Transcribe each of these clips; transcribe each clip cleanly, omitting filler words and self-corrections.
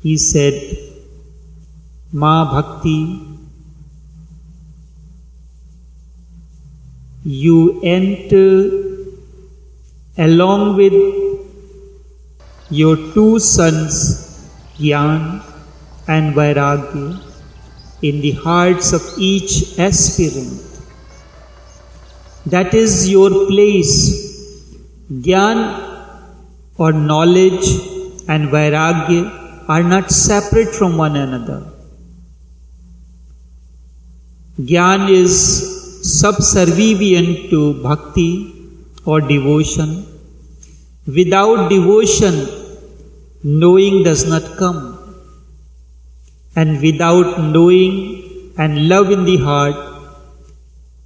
he said, Ma Bhakti, you enter along with your two sons, Gyan and Vairagya, in the hearts of each aspirant. That is your place. Gyan or knowledge and Vairagya are not separate from one another. Gyan is subservient to bhakti or devotion. Without devotion, knowing does not come. And without knowing and love in the heart,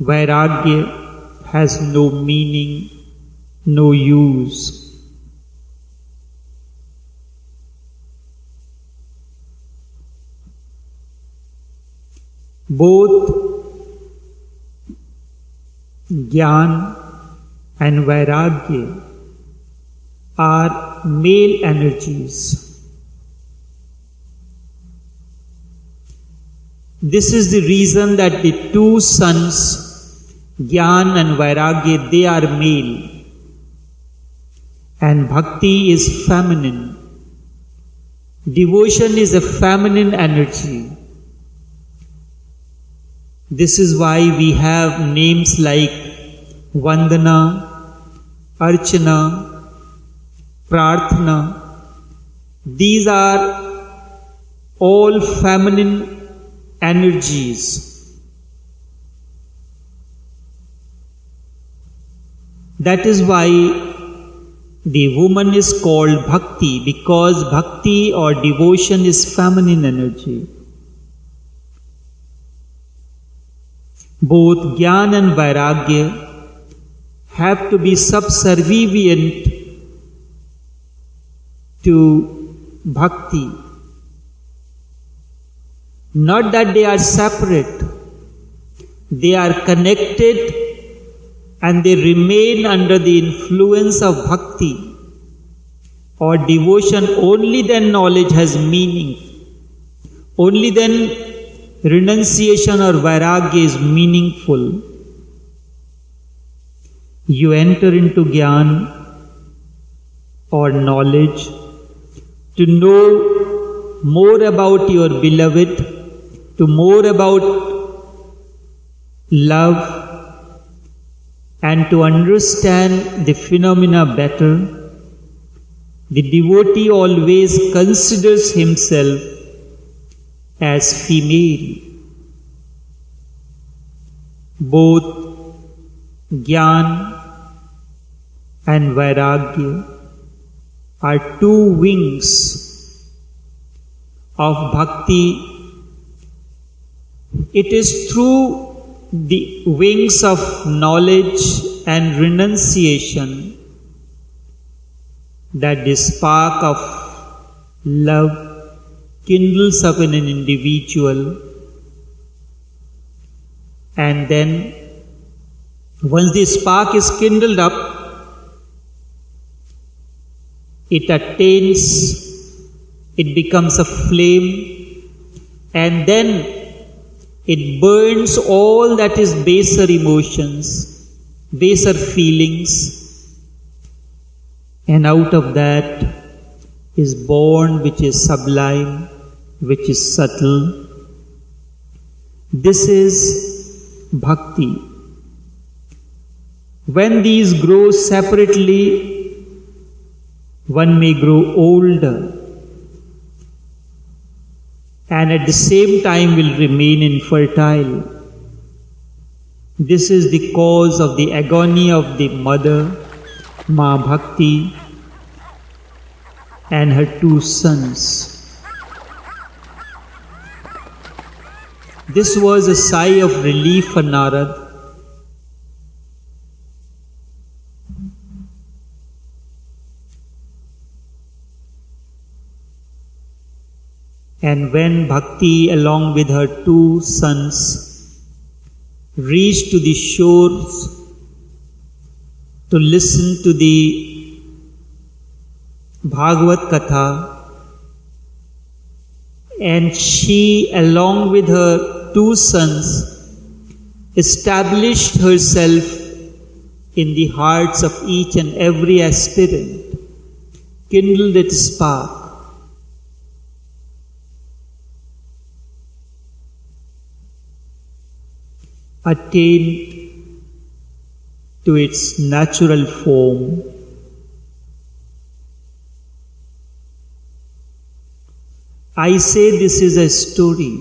Vairagya has no meaning, no use. Both Gyan and Vairagya are male energies. This is the reason that the two sons, Gyan and Vairagya, they are male. And bhakti is feminine. Devotion is a feminine energy. This is why we have names like Vandana, Archana, Prarthana. These are all feminine energies. That is why the woman is called Bhakti, because bhakti or devotion is feminine energy. Both Gyan and Vairagya have to be subservient to bhakti. Not that they are separate, they are connected and they remain under the influence of bhakti or devotion. Only then knowledge has meaning. Only then renunciation or vairagya is meaningful. You enter into Gyan or knowledge to know more about your beloved, to more about love, and to understand the phenomena better. The devotee always considers himself as female. Both Gyan and Vairagya are two wings of bhakti. It is through the wings of knowledge and renunciation that the spark of love kindles up in an individual, and then once the spark is kindled up, it attains, it becomes a flame, and then it burns all that is baser emotions, baser feelings, and out of that is born which is sublime, which is subtle. This is bhakti. When these grow separately, one may grow older and at the same time will remain infertile. This is the cause of the agony of the mother, Ma Bhakti, and her two sons. This was a sigh of relief for Narad. And when Bhakti, along with her two sons, reached to the shores to listen to the Bhagavad Katha, and she, along with her 2 sons, established herself in the hearts of each and every aspirant, kindled its spark. Attained to its natural form. I say this is a story.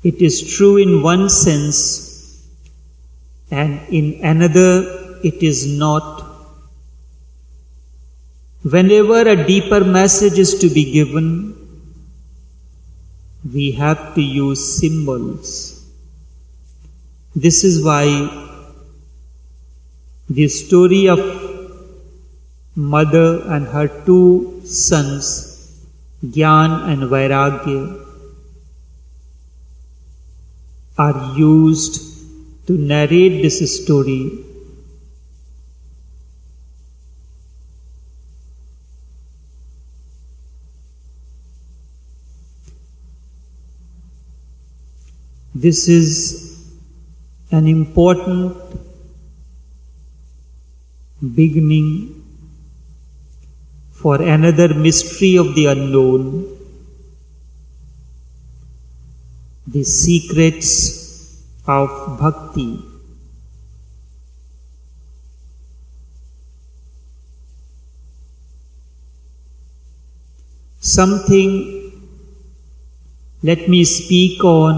It is true in one sense, and in another it is not. Whenever a deeper message is to be given, we have to use symbols. This is why the story of mother and her 2 sons, Gyan and Vairagya, are used to narrate this story. This is an important beginning for another mystery of the unknown, the secrets of bhakti. Something, let me speak on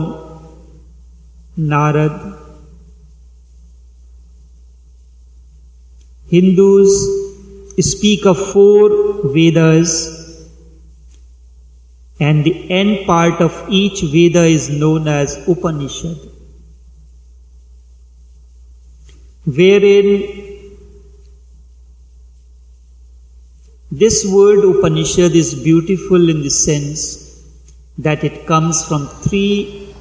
Narad. Hindus speak of 4 Vedas, and the end part of each Veda is known as Upanishad, wherein this word Upanishad is beautiful in the sense that it comes from 3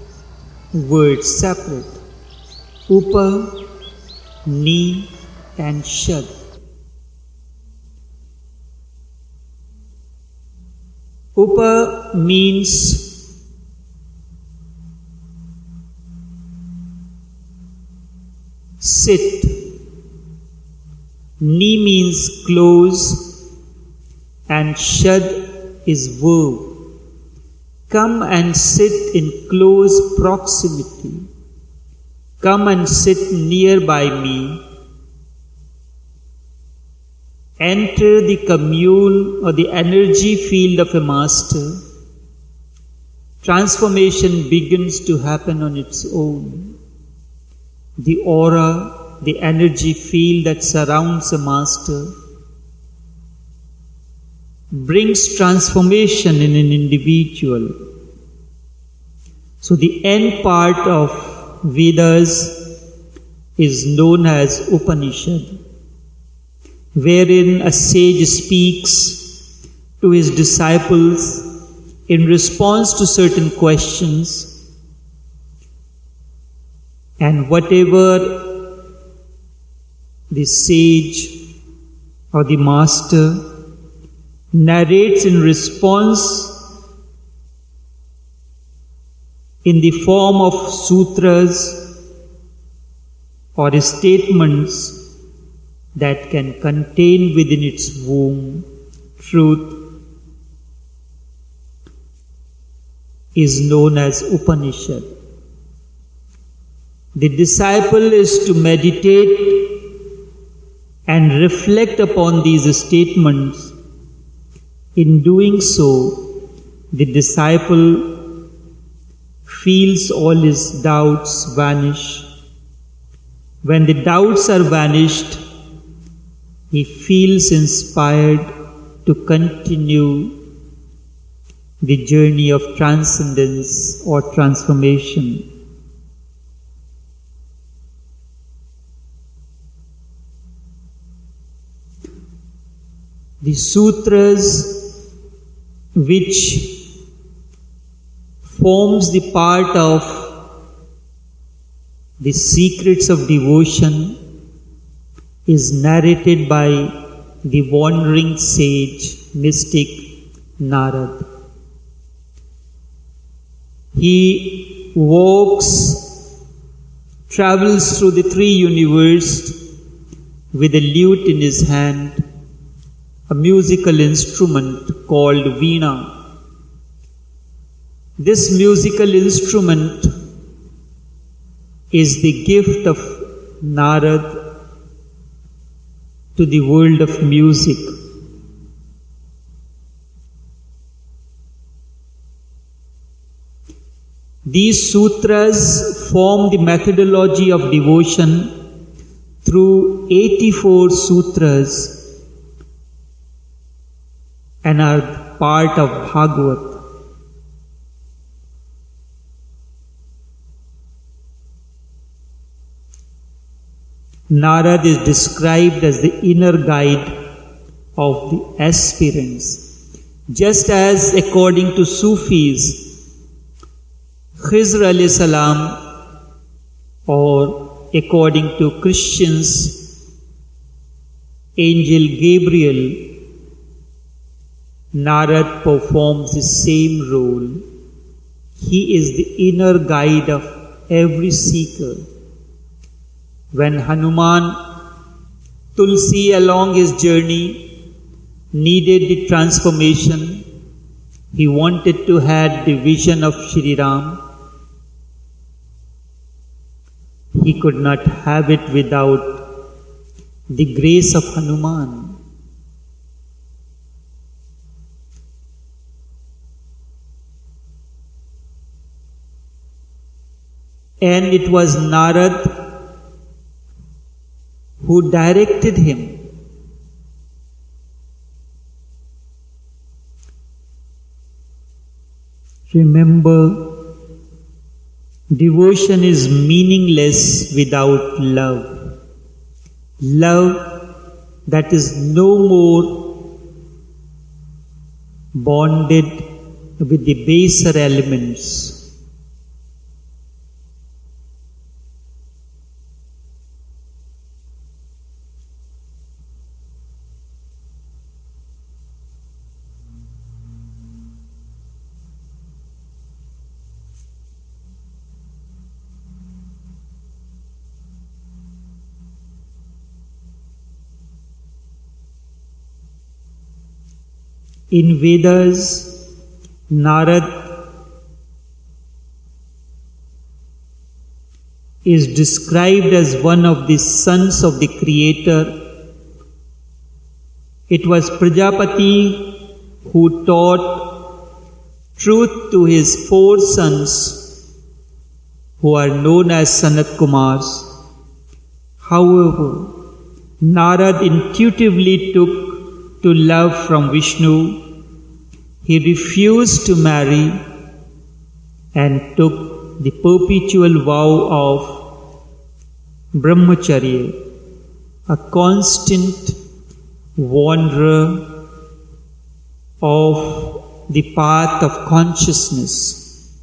words separate: Upa, Ni, and Shad. Upa means sit. Ni means close, and Shad is verb. Come and sit in close proximity. Come and sit nearby me. Enter the commune or the energy field of a master. Transformation begins to happen on its own. The aura, the energy field that surrounds a master brings transformation in an individual. So the end part of Vedas is known as Upanishad, wherein a sage speaks to his disciples in response to certain questions, and whatever the sage or the master narrates in response in the form of sutras or statements that can contain within its womb truth is known as Upanishad. The disciple is to meditate and reflect upon these statements. In doing so, the disciple feels all his doubts vanish. When the doubts are vanished, he feels inspired to continue the journey of transcendence or transformation. The sutras, which forms the part of the secrets of devotion, is narrated by the wandering sage, mystic Narad. He walks, travels through the three universes with a lute in his hand, a musical instrument called Veena. This musical instrument is the gift of Narad to the world of music. These sutras form the methodology of devotion through 84 sutras and are part of Bhagavad. Narad is described as the inner guide of the aspirants. Just as according to Sufis, Khizr alayhi salam, or according to Christians, Angel Gabriel, Narad performs the same role. He is the inner guide of every seeker. When Hanuman, Tulsi along his journey needed the transformation, he wanted to have the vision of Shri Ram. He could not have it without the grace of Hanuman. And it was Narad who directed him. Remember, devotion is meaningless without love. Love that is no more bonded with the baser elements. In Vedas, Narad is described as one of the sons of the Creator. It was Prajapati who taught truth to his 4 sons, who are known as Sanat Kumars. However, Narad intuitively took to love from Vishnu. He refused to marry and took the perpetual vow of Brahmacharya, a constant wanderer of the path of consciousness.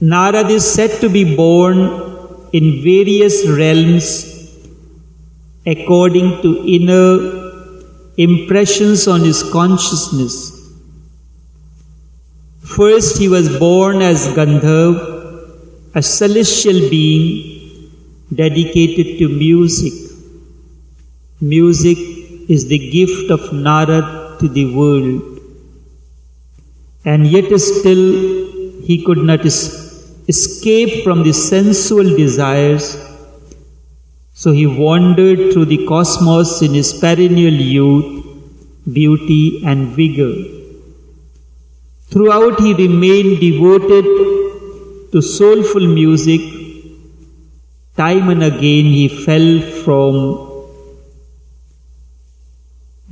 Narad is said to be born in various realms according to inner impressions on his consciousness. First, he was born as Gandharv, a celestial being dedicated to music. Music is the gift of Narad to the world. And yet still he could not escape from the sensual desires. So he wandered through the cosmos in his perennial youth, beauty and vigor. Throughout he remained devoted to soulful music. Time and again he fell from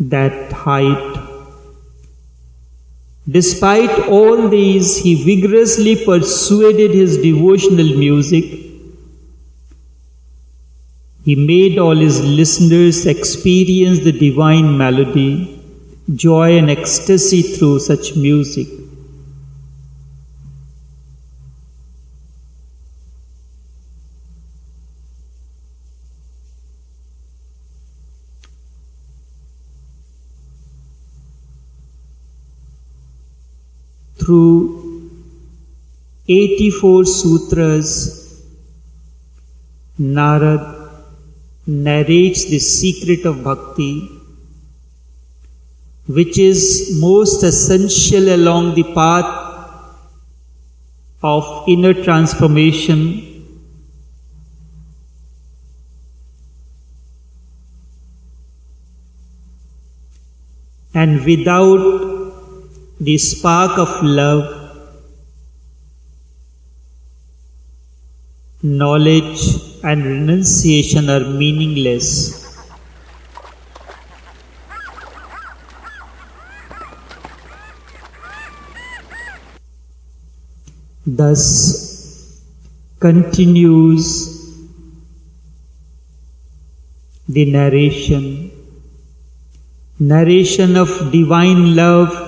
that height. Despite all these, he vigorously pursued his devotional music. He made all his listeners experience the divine melody, joy and ecstasy through such music. through 84 sutras, Narad narrates the secret of bhakti, which is most essential along the path of inner transformation. And without the spark of love, knowledge and renunciation are meaningless. Thus continues the narration of divine love,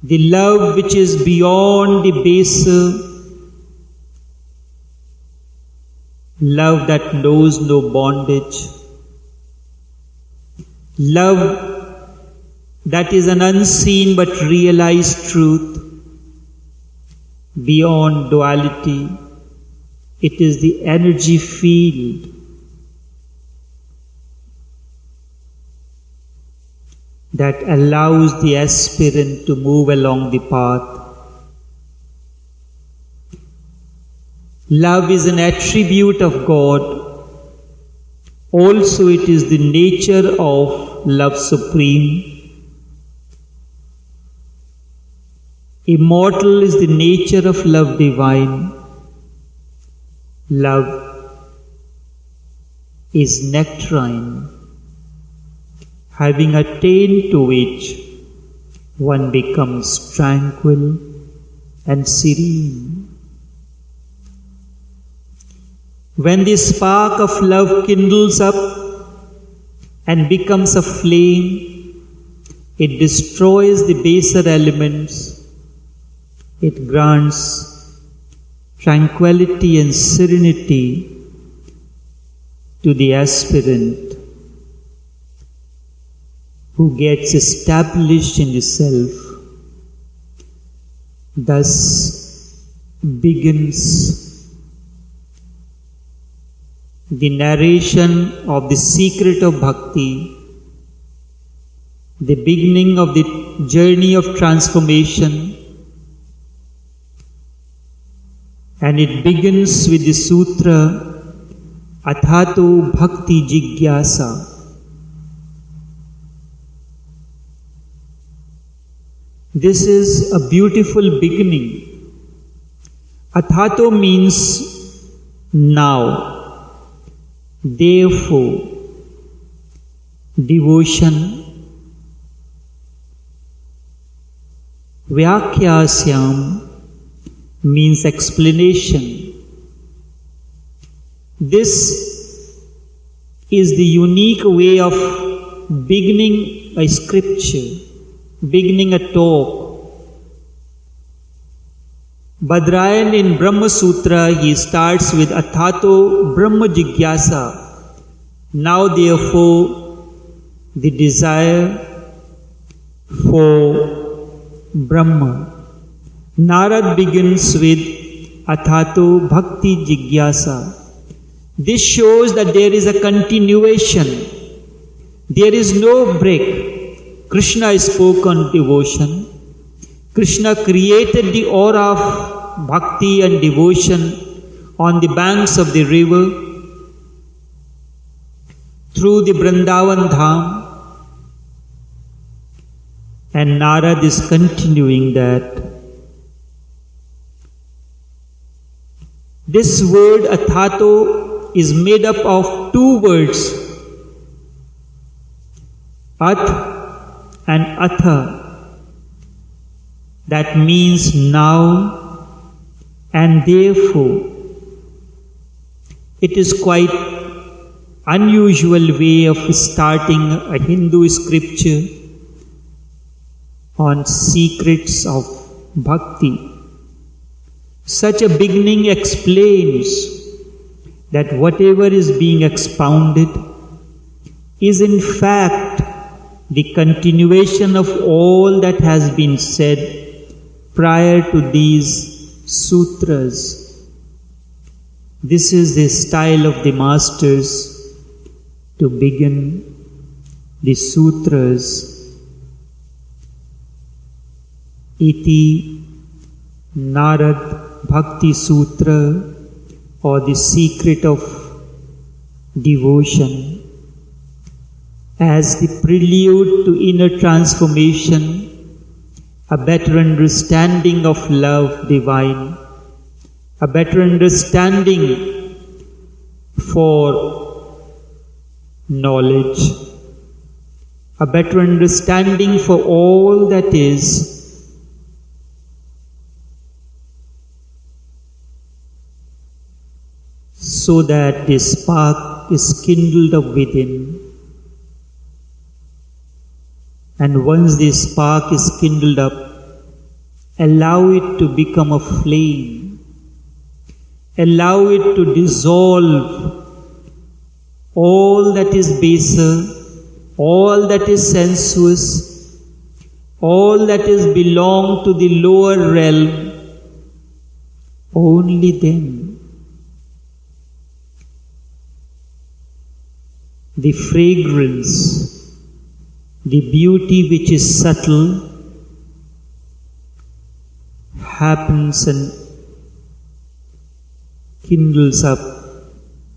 the love which is beyond the baser, love that knows no bondage, love that is an unseen but realized truth, beyond duality. It is the energy field that allows the aspirant to move along the path. Love is an attribute of God. Also, it is the nature of love supreme. Immortal is the nature of love divine. Love is nectarine, having attained to which one becomes tranquil and serene. When the spark of love kindles up and becomes a flame, it destroys the baser elements. It grants tranquility and serenity to the aspirant who gets established in the self. Thus begins the narration of the secret of bhakti, the beginning of the journey of transformation. And it begins with the sutra, Athato Bhakti Jigyasa. This is a beautiful beginning. Athato means now, therefore, devotion. Vyakyasyam means explanation. This is the unique way of beginning a scripture, beginning a talk. Badrayan in Brahma Sutra, he starts with Athato Brahma Jigyasa. Now therefore, the desire for Brahma. Narad begins with Athato Bhakti Jigyasa. This shows that there is a continuation. There is no break. Krishna spoke on devotion. Krishna created the aura of bhakti and devotion on the banks of the river through the Vrindavan Dham. And Narad is continuing that. This word Athato is made up of two words, Ath and Atha. That means now and therefore. It is quite unusual way of starting a Hindu scripture on secrets of bhakti. Such a beginning explains that whatever is being expounded is in fact the continuation of all that has been said prior to these sutras. This is the style of the masters to begin the sutras. Iti Narad Bhakti Sutra, or the secret of devotion, as the prelude to inner transformation, a better understanding of love divine, a better understanding for knowledge, a better understanding for all that is, so that the spark is kindled up within. And once the spark is kindled up, allow it to become a flame. Allow it to dissolve all that is baser, all that is sensuous, all that is belong to the lower realm. Only then the fragrance, the beauty which is subtle, happens and kindles up